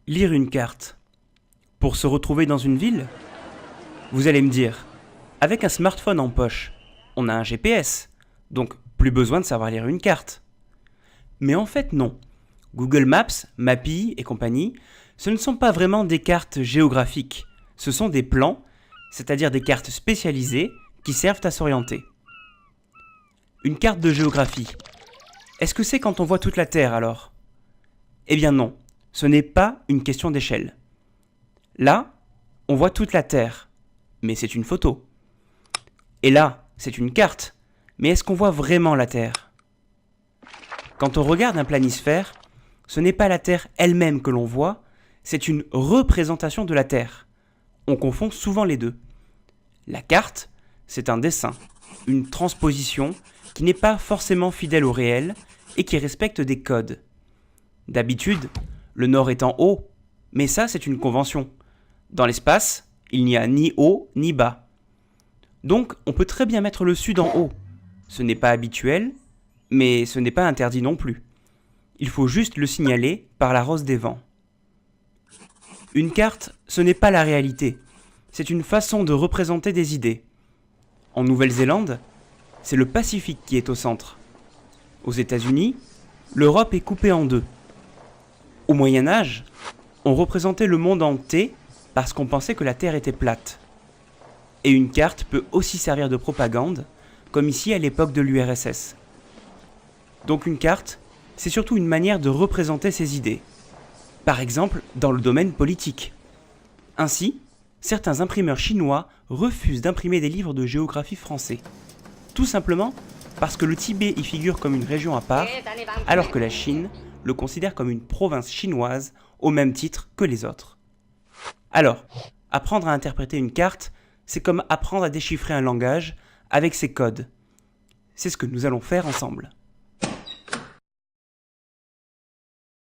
Lire une carte pour se retrouver dans une ville? Vous allez me dire, avec un smartphone en poche, on a un GPS, donc plus besoin de savoir lire une carte. Mais en fait non. Google Maps, Mappy et compagnie, ce ne sont pas vraiment des cartes géographiques, ce sont des plans, c'est-à-dire des cartes spécialisées qui servent à s'orienter. Une carte de géographie. Est-ce que c'est quand on voit toute la Terre alors? Eh bien non, ce n'est pas une question d'échelle. Là, on voit toute la Terre, mais c'est une photo. Et là, c'est une carte, mais est-ce qu'on voit vraiment la Terre? Quand on regarde un planisphère, ce n'est pas la Terre elle-même que l'on voit, c'est une représentation de la Terre. On confond souvent les deux. La carte, c'est un dessin, une transposition qui n'est pas forcément fidèle au réel et qui respecte des codes. D'habitude, le nord est en haut, mais ça c'est une convention. Dans l'espace, il n'y a ni haut ni bas. Donc on peut très bien mettre le sud en haut. Ce n'est pas habituel, mais ce n'est pas interdit non plus. Il faut juste le signaler par la rose des vents. Une carte, ce n'est pas la réalité. C'est une façon de représenter des idées. En Nouvelle-Zélande, c'est le Pacifique qui est au centre. Aux États-Unis, l'Europe est coupée en deux. Au Moyen-Âge, on représentait le monde en T parce qu'on pensait que la Terre était plate. Et une carte peut aussi servir de propagande, comme ici à l'époque de l'URSS. Donc une carte, c'est surtout une manière de représenter ses idées. Par exemple, dans le domaine politique. Ainsi, certains imprimeurs chinois refusent d'imprimer des livres de géographie français. Tout simplement parce que le Tibet y figure comme une région à part, alors que la Chine le considère comme une province chinoise au même titre que les autres. Alors, apprendre à interpréter une carte, c'est comme apprendre à déchiffrer un langage avec ses codes. C'est ce que nous allons faire ensemble.